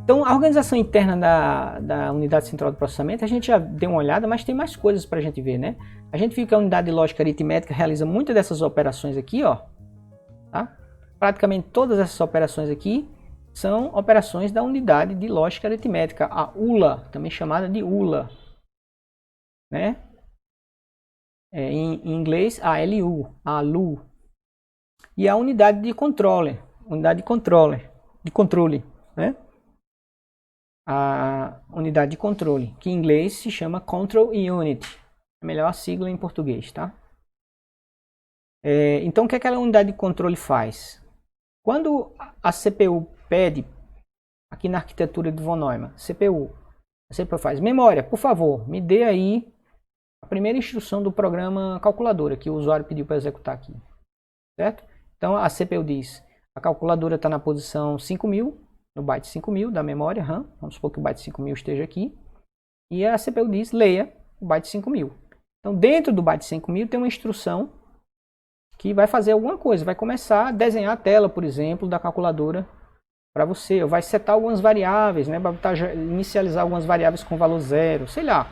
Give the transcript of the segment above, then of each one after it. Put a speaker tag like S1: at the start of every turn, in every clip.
S1: Então, a organização interna da unidade central de processamento, a gente já deu uma olhada, mas tem mais coisas para a gente ver, né? A gente viu que a unidade de lógica aritmética realiza muitas dessas operações aqui, ó. Tá? Praticamente todas essas operações aqui são operações da unidade de lógica aritmética, a ULA, também chamada de ULA, né? Em inglês, a LU, a LU. E a unidade de controle, né? A unidade de controle, que em inglês se chama Control Unit, é melhor a sigla em português, tá? Então o que aquela unidade de controle faz? Quando a CPU pede, aqui na arquitetura de von Neumann, a CPU faz, memória, por favor, me dê aí a primeira instrução do programa calculadora que o usuário pediu para executar aqui, certo? Então a CPU diz, a calculadora está na posição 5000, no byte 5000 da memória RAM, vamos supor que o byte 5000 esteja aqui, e a CPU diz, leia o byte 5000. Então dentro do byte 5000 tem uma instrução que vai fazer alguma coisa, vai começar a desenhar a tela, por exemplo, da calculadora para você, ou vai setar algumas variáveis, né, para inicializar algumas variáveis com valor zero, sei lá.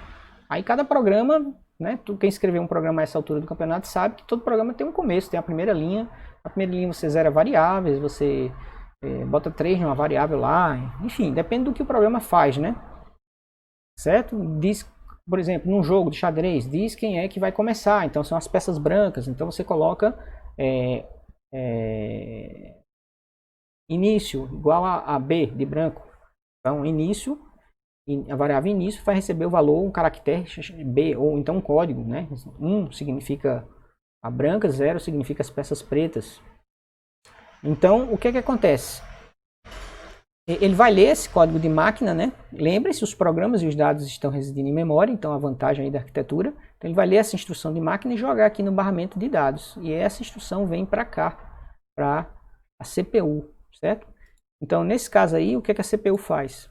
S1: Aí cada programa, né, quem escreveu um programa a essa altura do campeonato sabe que todo programa tem um começo, tem a primeira linha. Na primeira linha você zera variáveis, você bota 3 numa variável lá, enfim, depende do que o programa faz, né? Certo? Diz, por exemplo, num jogo de xadrez, diz quem é que vai começar, então são as peças brancas, então você coloca início igual a B de branco. Então início, a variável início vai receber o valor, um caractere B, ou então um código, né? 1 significa a branca, 0 significa as peças pretas. Então, o que acontece? Ele vai ler esse código de máquina, né? Lembre-se, os programas e os dados estão residindo em memória, então a vantagem aí da arquitetura. Então, ele vai ler essa instrução de máquina e jogar aqui no barramento de dados. E essa instrução vem para cá, para a CPU, certo? Então, nesse caso aí, o que a CPU faz?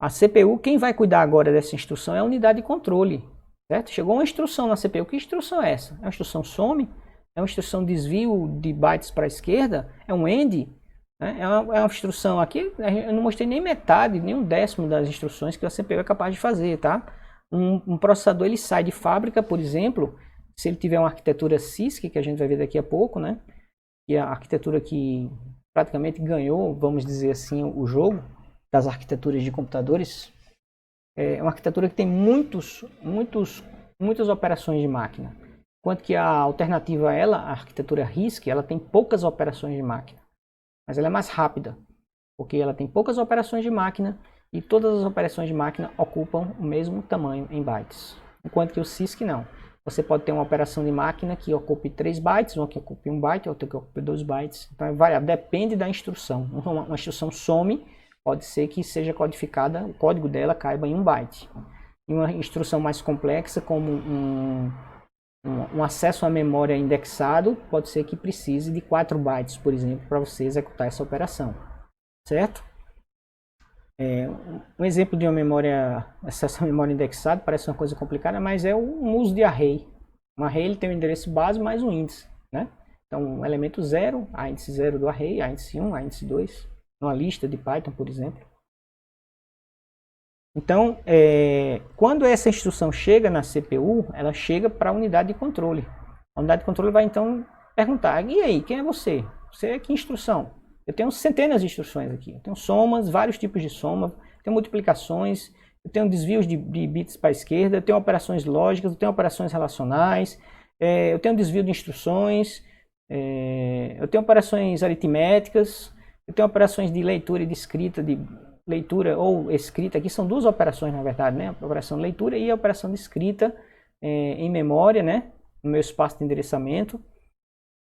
S1: A CPU, quem vai cuidar agora dessa instrução é a unidade de controle, certo? Chegou uma instrução na CPU. Que instrução é essa? É uma instrução some? É uma instrução desvio de bytes para a esquerda? É um end? Né? É uma instrução aqui, eu não mostrei nem metade, nem um décimo das instruções que a CPU é capaz de fazer, tá? Um processador, ele sai de fábrica, por exemplo, se ele tiver uma arquitetura CISC, que a gente vai ver daqui a pouco, né? Que é a arquitetura que praticamente ganhou, vamos dizer assim, o jogo das arquiteturas de computadores. É uma arquitetura que tem muitas operações de máquina. Enquanto que a alternativa a ela, a arquitetura RISC, ela tem poucas operações de máquina. Mas ela é mais rápida, porque ela tem poucas operações de máquina e todas as operações de máquina ocupam o mesmo tamanho em bytes. Enquanto que o CISC não. Você pode ter uma operação de máquina que ocupe 3 bytes, uma que ocupe 1 byte, outra que ocupe 2 bytes. Então é variável, depende da instrução. Uma instrução some, pode ser que seja codificada, o código dela caiba em 1 byte. E uma instrução mais complexa, como um acesso à memória indexado, pode ser que precise de 4 bytes, por exemplo, para você executar essa operação, certo? Um exemplo de uma memória, acesso à memória indexado, parece uma coisa complicada, mas é o uso de array. Um array ele tem um endereço base mais um índice, né? Então, o elemento 0, a índice 0 do array, a índice 1, a índice 2, numa lista de Python, por exemplo. Então, quando essa instrução chega na CPU, ela chega para a unidade de controle. A unidade de controle vai então perguntar, e aí, quem é você? Você é que instrução? Eu tenho centenas de instruções aqui. Eu tenho somas, vários tipos de soma, tenho multiplicações, eu tenho desvios de bits para a esquerda, eu tenho operações lógicas, eu tenho operações relacionais, eu tenho desvio de instruções, eu tenho operações aritméticas, eu tenho operações de leitura e de escrita, de leitura ou escrita, aqui são duas operações na verdade, né? A operação de leitura e a operação de escrita em memória, né? No meu espaço de endereçamento.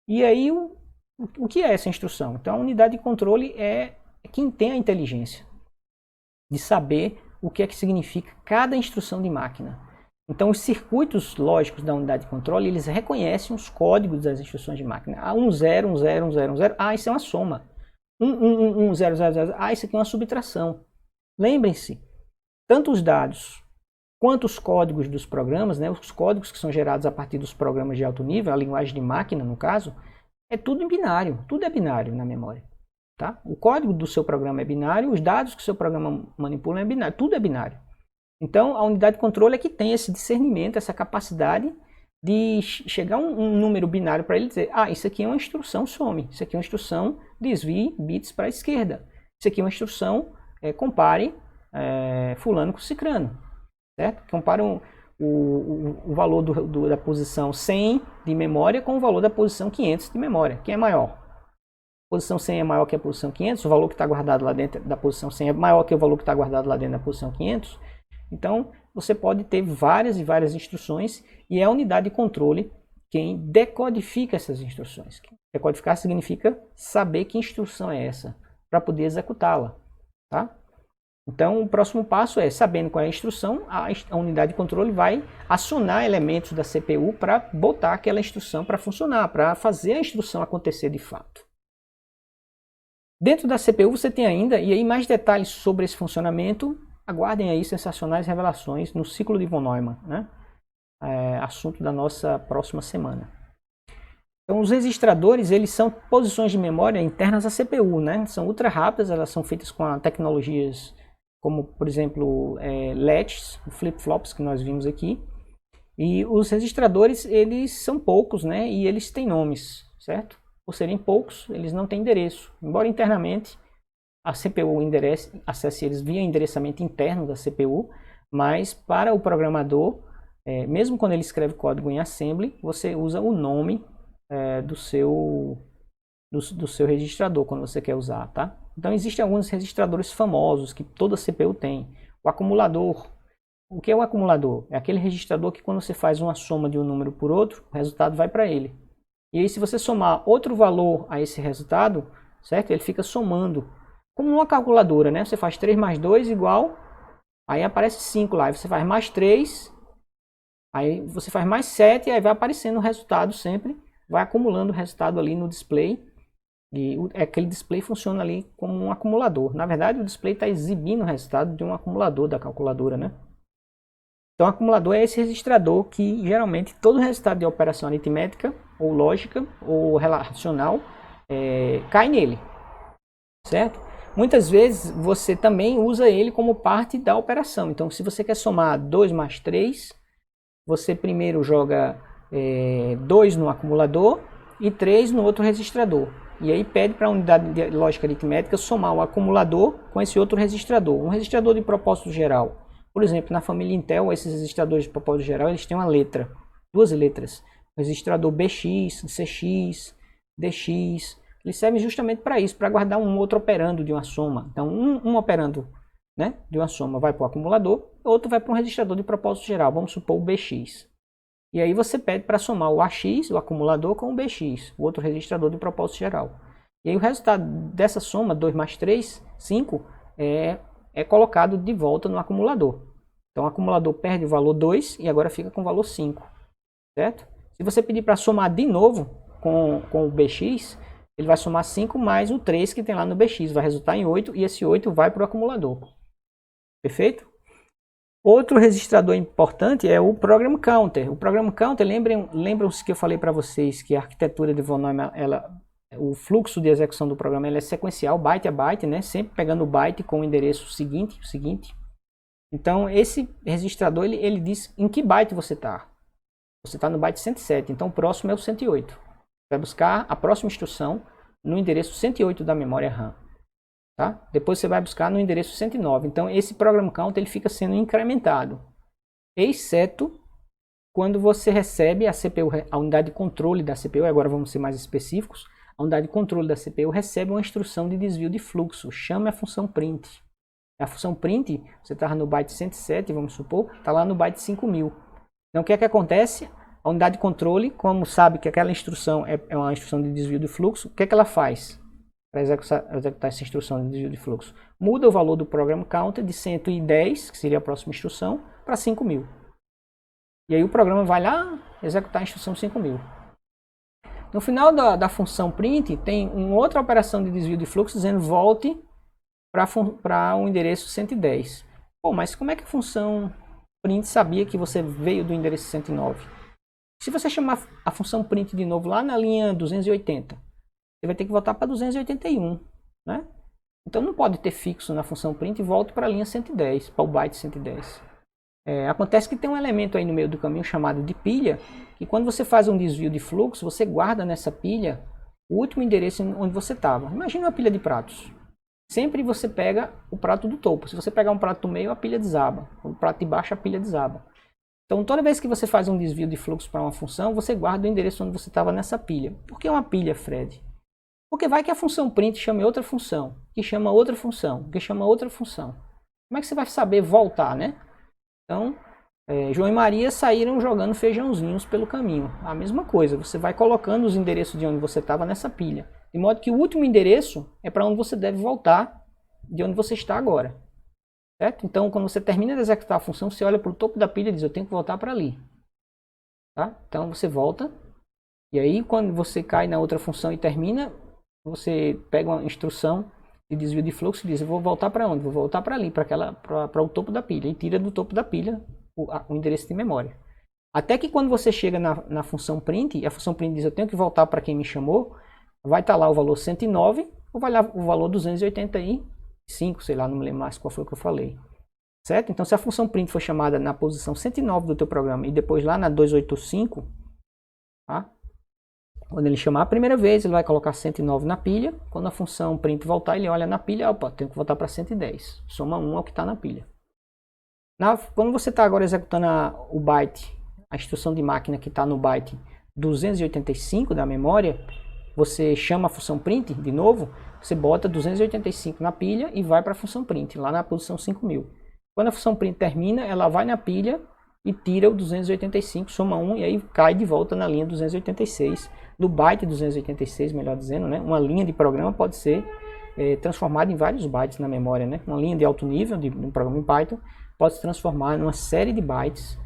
S1: E aí, o que é essa instrução? Então, a unidade de controle é quem tem a inteligência de saber o que é que significa cada instrução de máquina. Então, os circuitos lógicos da unidade de controle, eles reconhecem os códigos das instruções de máquina. 1, 0, 1, 0, 1, 0, 1, 0. Ah, isso é uma soma. 1, 1, 1, 0, 0, 0. Ah, isso aqui é uma subtração. Lembrem-se, tanto os dados quanto os códigos dos programas, né, os códigos que são gerados a partir dos programas de alto nível, a linguagem de máquina, no caso, é tudo em binário. Tudo é binário na memória. Tá? O código do seu programa é binário, os dados que o seu programa manipula é binário, tudo é binário. Então, a unidade de controle é que tem esse discernimento, essa capacidade de chegar um número binário para ele dizer, isso aqui é uma instrução some, isso aqui é uma instrução desvie bits para a esquerda, isso aqui é uma instrução compare fulano com cicrano, certo? Compare o valor da posição 100 de memória com o valor da posição 500 de memória. Quem é maior? A posição 100 é maior que a posição 500, o valor que está guardado lá dentro da posição 100 é maior que o valor que está guardado lá dentro da posição 500. Então, você pode ter várias e várias instruções e é a unidade de controle quem decodifica essas instruções. Decodificar significa saber que instrução é essa, para poder executá-la. Tá? Então, o próximo passo é, sabendo qual é a instrução, a unidade de controle vai acionar elementos da CPU para botar aquela instrução para funcionar, para fazer a instrução acontecer de fato. Dentro da CPU você tem ainda, e aí mais detalhes sobre esse funcionamento, aguardem aí sensacionais revelações no ciclo de von Neumann, né? Assunto da nossa próxima semana. Então, os registradores, eles são posições de memória internas à CPU, né? São ultra rápidas, elas são feitas com tecnologias como, por exemplo, latches, flip-flops que nós vimos aqui. E os registradores, eles são poucos, né? E eles têm nomes, certo? Por serem poucos, eles não têm endereço. Embora internamente a CPU acesse eles via endereçamento interno da CPU, mas para o programador, mesmo quando ele escreve código em assembly, você usa o nome do seu registrador quando você quer usar, tá? Então existem alguns registradores famosos que toda CPU tem. O acumulador. O que é o acumulador? É aquele registrador que quando você faz uma soma de um número por outro, o resultado vai para ele. E aí se você somar outro valor a esse resultado, certo? Ele fica somando. Como uma calculadora, né? Você faz 3 mais 2 igual, aí aparece 5 lá. Aí você faz mais 3, aí você faz mais 7, aí vai aparecendo o resultado sempre. Vai acumulando o resultado ali no display. E aquele display funciona ali como um acumulador. Na verdade, o display está exibindo o resultado de um acumulador da calculadora, né? Então, o acumulador é esse registrador que geralmente todo resultado de operação aritmética, ou lógica, ou relacional, cai nele, certo? Muitas vezes você também usa ele como parte da operação. Então, se você quer somar 2 mais 3, você primeiro joga 2 no acumulador e 3 no outro registrador. E aí pede para a unidade de lógica aritmética somar o acumulador com esse outro registrador. Um registrador de propósito geral. Por exemplo, na família Intel, esses registradores de propósito geral, eles têm uma letra, 2 letras. O registrador BX, CX, DX, eles servem justamente para isso, para guardar um outro operando de uma soma. Então, um operando, né, de uma soma vai para o acumulador, outro vai para um registrador de propósito geral, vamos supor o BX. E aí você pede para somar o AX, o acumulador, com o BX, o outro registrador de propósito geral. E aí o resultado dessa soma, 2 mais 3, 5, é colocado de volta no acumulador. Então o acumulador perde o valor 2 e agora fica com o valor 5, certo? Se você pedir para somar de novo com o BX, ele vai somar 5 mais o 3 que tem lá no BX, vai resultar em 8 e esse 8 vai para o acumulador. Perfeito? Outro registrador importante é o Program Counter. O Program Counter, lembram-se que eu falei para vocês que a arquitetura de von Neumann, o fluxo de execução do programa é sequencial, byte a byte, né? Sempre pegando o byte com o endereço seguinte. Então, esse registrador, ele diz em que byte você está. Você está no byte 107, então o próximo é o 108. Vai buscar a próxima instrução no endereço 108 da memória RAM. Tá? Depois você vai buscar no endereço 109. Então, esse Program Counter ele fica sendo incrementado. Exceto quando você recebe a CPU, a unidade de controle da CPU, agora vamos ser mais específicos, a unidade de controle da CPU recebe uma instrução de desvio de fluxo, chame a função print. A função print, você está no byte 107, vamos supor, está lá no byte 5000. Então o que é que acontece? A unidade de controle, como sabe que aquela instrução é uma instrução de desvio de fluxo, o que é que ela faz para executar essa instrução de desvio de fluxo? Muda o valor do program counter de 110, que seria a próxima instrução, para 5000. E aí o programa vai lá executar a instrução 5000. No final da função print, tem uma outra operação de desvio de fluxo dizendo volte para o endereço 110. Pô, mas como é que a função print sabia que você veio do endereço 109? Se você chamar a função print de novo lá na linha 280, você vai ter que voltar para 281. Né? Então não pode ter fixo na função print e volta para a linha 110, para o byte 110. Acontece que tem um elemento aí no meio do caminho chamado de pilha, que quando você faz um desvio de fluxo, você guarda nessa pilha o último endereço onde você estava. Imagina uma pilha de pratos. Sempre você pega o prato do topo. Se você pegar um prato do meio, a pilha desaba. O prato de baixo, a pilha desaba. Então toda vez que você faz um desvio de fluxo para uma função, você guarda o endereço onde você estava nessa pilha. Por que uma pilha, Fred? Porque vai que a função print chame outra função, que chama outra função, que chama outra função. Como é que você vai saber voltar, né? Então, João e Maria saíram jogando feijãozinhos pelo caminho. A mesma coisa, você vai colocando os endereços de onde você estava nessa pilha. De modo que o último endereço é para onde você deve voltar de onde você está agora. Certo? Então, quando você termina de executar a função, você olha para o topo da pilha e diz, eu tenho que voltar para ali. Tá? Então, você volta. E aí, quando você cai na outra função e termina, você pega uma instrução de desvio de fluxo e diz, eu vou voltar para onde? Vou voltar para ali, para o topo da pilha. E tira do topo da pilha o endereço de memória. Até que quando você chega na função print, e a função print diz, eu tenho que voltar para quem me chamou, vai estar lá o valor 109 ou vai lá o valor 285, sei lá, não me lembro mais qual foi o que eu falei. Certo? Então, se a função print for chamada na posição 109 do teu programa e depois lá na 285, tá? Quando ele chamar a primeira vez, ele vai colocar 109 na pilha. Quando a função print voltar, ele olha na pilha, opa, tenho que voltar para 110. Soma 1 ao que está na pilha. Quando você está agora executando o byte, a instrução de máquina que está no byte 285 da memória, você chama a função print de novo, você bota 285 na pilha e vai para a função print, lá na posição 5000. Quando a função print termina, ela vai na pilha e tira o 285, soma 1 e aí cai de volta na linha 286. No byte 286, melhor dizendo, né? Uma linha de programa pode ser transformada em vários bytes na memória, né? Uma linha de alto nível de um programa em Python pode se transformar em uma série de bytes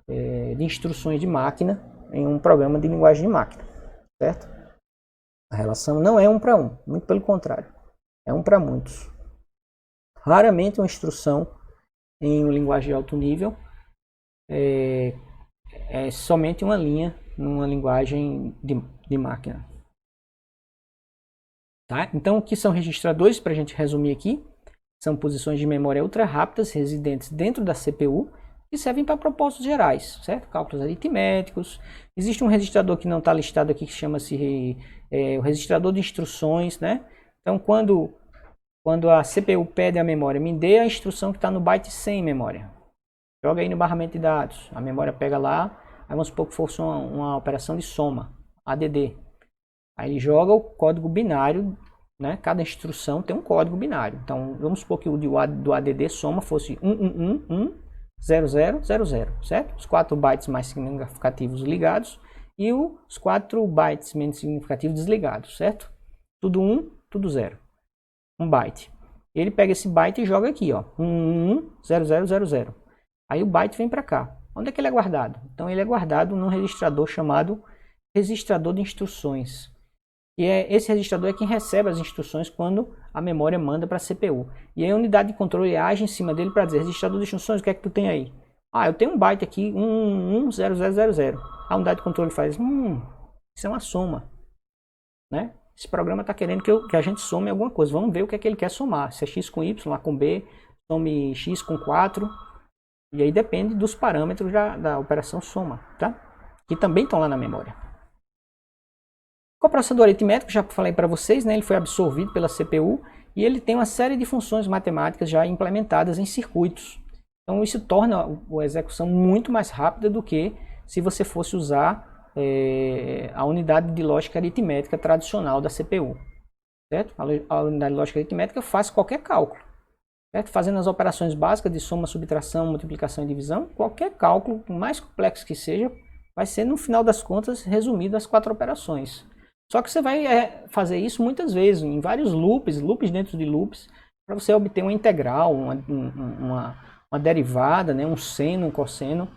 S1: de instruções de máquina em um programa de linguagem de máquina, certo? A relação não é 1 para 1, muito pelo contrário, é 1 para muitos. Raramente uma instrução em uma linguagem de alto nível é somente uma linha numa linguagem de máquina. Tá? Então, o que são registradores, para a gente resumir aqui, são posições de memória ultra rápidas residentes dentro da CPU que servem para propósitos gerais, certo? Cálculos aritméticos. Existe um registrador que não está listado aqui que chama-se o registrador de instruções, né? Então, quando a CPU pede a memória, me dê a instrução que está no byte 100 memória. Joga aí no barramento de dados. A memória pega lá, aí vamos supor que fosse uma operação de soma, ADD. Aí ele joga o código binário, né? Cada instrução tem um código binário. Então, vamos supor que o do ADD soma fosse 1111000, certo? Os 4 bytes mais significativos ligados e os 4 bytes menos significativos desligados, certo? Tudo 1, tudo 0. 1 byte. Ele pega esse byte e joga aqui, ó, 1110000. Aí o byte vem para cá. Onde é que ele é guardado? Então ele é guardado num registrador chamado registrador de instruções. E esse registrador é quem recebe as instruções quando a memória manda para a CPU. E aí a unidade de controle age em cima dele para dizer, registrador de instruções, o que é que tu tem aí? Ah, eu tenho um byte aqui, 1110000. A unidade de controle faz, isso é uma soma, né? Esse programa está querendo que a gente some alguma coisa. Vamos ver o que é que ele quer somar. Se é x com y, A com b, some x com 4. E aí depende dos parâmetros da operação soma, tá? Que também estão lá na memória. O processador aritmético, já falei para vocês, né? Ele foi absorvido pela CPU e ele tem uma série de funções matemáticas já implementadas em circuitos. Então isso torna a execução muito mais rápida do que se você fosse usar a unidade de lógica aritmética tradicional da CPU. Certo? A unidade de lógica aritmética faz qualquer cálculo. Certo? Fazendo as operações básicas de soma, subtração, multiplicação e divisão, qualquer cálculo, por mais complexo que seja, vai ser, no final das contas, resumido às 4 operações. Só que você vai fazer isso muitas vezes, em vários loops dentro de loops, para você obter uma integral, uma derivada, né, um seno, um cosseno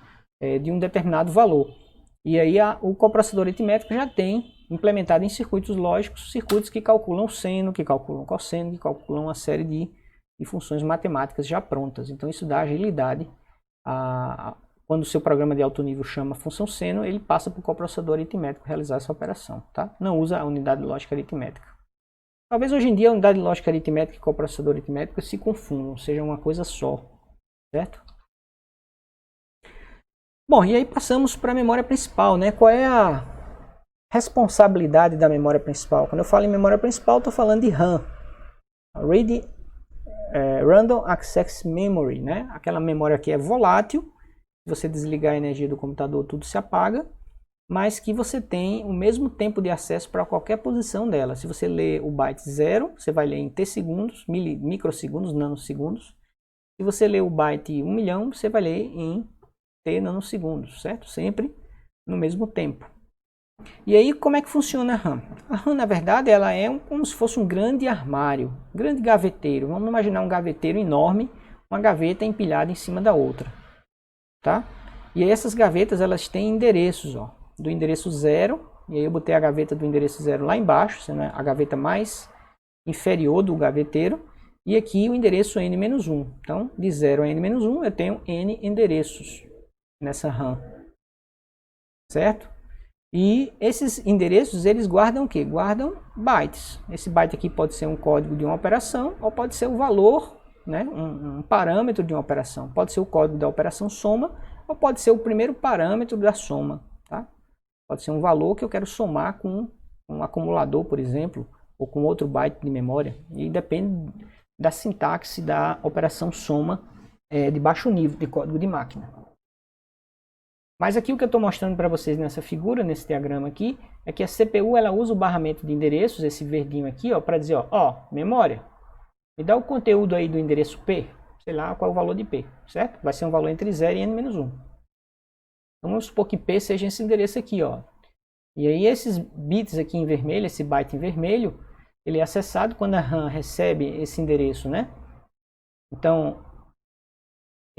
S1: de um determinado valor. E aí o coprocessador aritmético já tem implementado em circuitos lógicos, circuitos que calculam seno, que calculam cosseno, que calculam uma série de funções matemáticas já prontas. Então isso dá agilidade. Quando o seu programa de alto nível chama a função seno, ele passa para o coprocessador aritmético realizar essa operação. Tá? Não usa a unidade de lógica aritmética. Talvez hoje em dia a unidade lógica aritmética e coprocessador aritmético se confundam, seja uma coisa só, certo? Bom, e aí passamos para a memória principal, né? Qual é a responsabilidade da memória principal? Quando eu falo em memória principal, estou falando de RAM, Random Access Memory, né? Aquela memória que é volátil, se você desligar a energia do computador, tudo se apaga, mas que você tem o mesmo tempo de acesso para qualquer posição dela. Se você ler o byte 0, você vai ler em T segundos, microsegundos, nanosegundos. Se você ler o byte 1 milhão, você vai ler em T nanosegundos, certo? Sempre no mesmo tempo. E aí, como é que funciona a RAM? A RAM, na verdade, ela é como se fosse um grande armário, um grande gaveteiro. Vamos imaginar um gaveteiro enorme, uma gaveta empilhada em cima da outra, tá? E aí essas gavetas, elas têm endereços, ó, do endereço 0, e aí eu botei a gaveta do endereço 0 lá embaixo, sendo a gaveta mais inferior do gaveteiro, e aqui o endereço n-1. Então, de 0 a n-1, eu tenho n endereços nessa RAM, certo? E esses endereços, eles guardam o quê? Guardam bytes. Esse byte aqui pode ser um código de uma operação, ou pode ser o valor, né, um parâmetro de uma operação. Pode ser o código da operação soma, ou pode ser o primeiro parâmetro da soma, tá? Pode ser um valor que eu quero somar com um acumulador, por exemplo, ou com outro byte de memória. E depende da sintaxe da operação soma de baixo nível de código de máquina. Mas aqui o que eu estou mostrando para vocês nessa figura, nesse diagrama aqui, é que a CPU ela usa o barramento de endereços, esse verdinho aqui, para dizer, ó, memória, me dá o conteúdo aí do endereço P, sei lá qual é o valor de P, certo? Vai ser um valor entre 0 e n-1. Então, vamos supor que P seja esse endereço aqui, ó. E aí esses bits aqui em vermelho, esse byte em vermelho, ele é acessado quando a RAM recebe esse endereço, né? Então,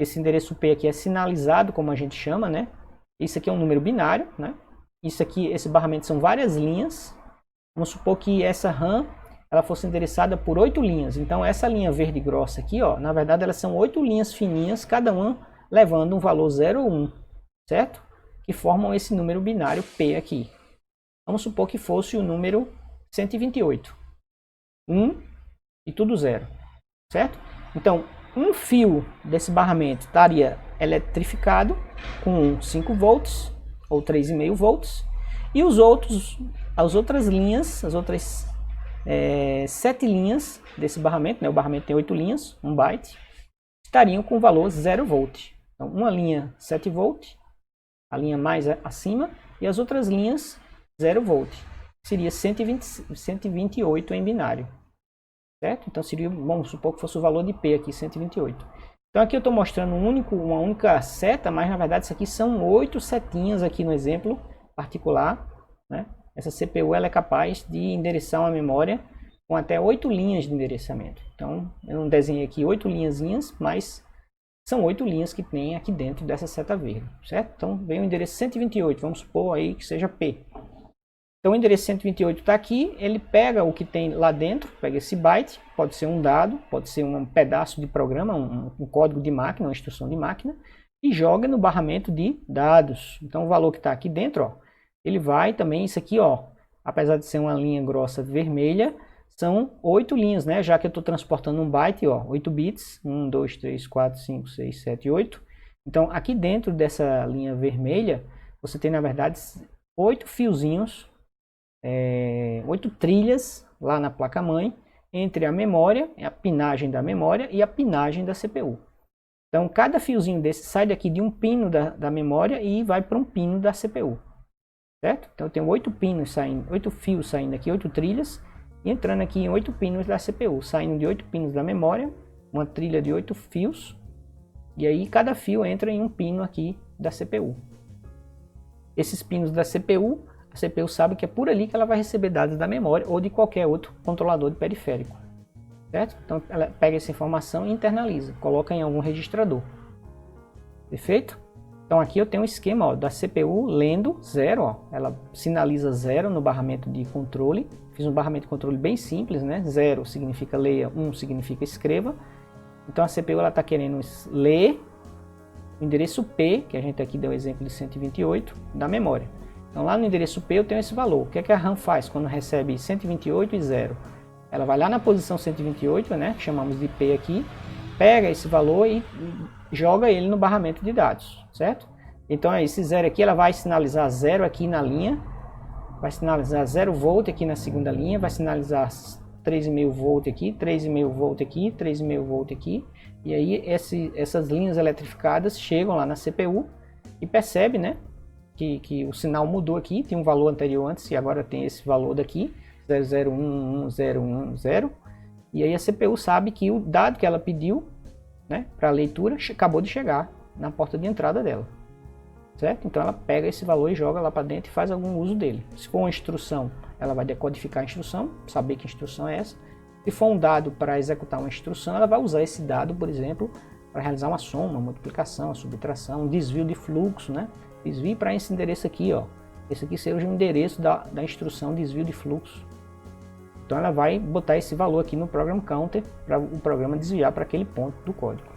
S1: esse endereço P aqui é sinalizado, como a gente chama, né? Isso aqui é um número binário, né? Isso aqui, esse barramento são várias linhas. Vamos supor que essa RAM ela fosse endereçada por 8 linhas. Então, essa linha verde grossa aqui, ó, na verdade, elas são 8 linhas fininhas, cada uma levando um valor 0 ou 1. Certo? Que formam esse número binário P aqui. Vamos supor que fosse o número 128. 1 e tudo 0. Certo? Então, um fio desse barramento estaria eletrificado com 5 volts ou 3,5 volts. E as outras linhas, as outras 7 linhas desse barramento, né? O barramento tem 8 linhas, 1 byte, estariam com o valor 0 volt. Então, uma linha 7 volt, a linha mais acima, e as outras linhas 0 volt. Seria 128 em binário. Certo? Então seria, vamos supor que fosse o valor de P aqui, 128. Então aqui eu estou mostrando uma única seta, mas na verdade isso aqui são 8 setinhas aqui no exemplo particular, né? Essa CPU ela é capaz de endereçar uma memória com até 8 linhas de endereçamento. Então eu não desenhei aqui 8 linhazinhas, mas são 8 linhas que tem aqui dentro dessa seta verde, certo? Então vem o endereço 128, vamos supor aí que seja P. Então o endereço 128 está aqui, ele pega o que tem lá dentro, pega esse byte, pode ser um dado, pode ser um pedaço de programa, um código de máquina, uma instrução de máquina, e joga no barramento de dados. Então o valor que está aqui dentro, ó, ele vai também, isso aqui, ó, apesar de ser uma linha grossa vermelha, são 8 linhas, né? Já que eu estou transportando um byte, ó, 8 bits, 1, 2, 3, 4, 5, 6, 7, 8. Então aqui dentro dessa linha vermelha, você tem na verdade 8 fiozinhos, 8 trilhas lá na placa-mãe, entre a memória, a pinagem da memória e a pinagem da CPU. Então, cada fiozinho desse sai daqui de um pino da memória e vai para um pino da CPU. Certo? Então, eu tenho 8 pinos saindo, 8 fios saindo aqui, 8 trilhas, e entrando aqui em 8 pinos da CPU, saindo de 8 pinos da memória, uma trilha de 8 fios, e aí cada fio entra em um pino aqui da CPU. Esses pinos da CPU, a CPU sabe que é por ali que ela vai receber dados da memória ou de qualquer outro controlador de periférico. Certo? Então ela pega essa informação e internaliza, coloca em algum registrador. Perfeito? Então aqui eu tenho um esquema, ó, da CPU lendo 0, ó, ela sinaliza 0 no barramento de controle. Fiz um barramento de controle bem simples, né? 0 significa leia, 1 significa escreva. Então a CPU está querendo ler o endereço P, que a gente aqui deu o exemplo de 128, da memória. Então lá no endereço P eu tenho esse valor. O que é que a RAM faz quando recebe 128 e 0? Ela vai lá na posição 128, né, que chamamos de P aqui, pega esse valor e joga ele no barramento de dados, certo? Então esse 0 aqui, ela vai sinalizar 0 aqui na linha, vai sinalizar 0 volt aqui na segunda linha, vai sinalizar 3,5 volt aqui, 3,5 volt aqui, 3,5 volt aqui, e aí essas linhas eletrificadas chegam lá na CPU e percebe, né, que o sinal mudou aqui, tem um valor anterior antes e agora tem esse valor daqui, 00111010, e aí a CPU sabe que o dado que ela pediu, né, para leitura acabou de chegar na porta de entrada dela, certo? Então ela pega esse valor e joga lá para dentro e faz algum uso dele. Se for uma instrução, ela vai decodificar a instrução, saber que instrução é essa. Se for um dado para executar uma instrução, ela vai usar esse dado, por exemplo, para realizar uma soma, uma multiplicação, uma subtração, um desvio de fluxo, né? Desvio para esse endereço aqui, ó. Esse aqui seja o endereço da instrução desvio de fluxo. Então ela vai botar esse valor aqui no program counter para o programa desviar para aquele ponto do código.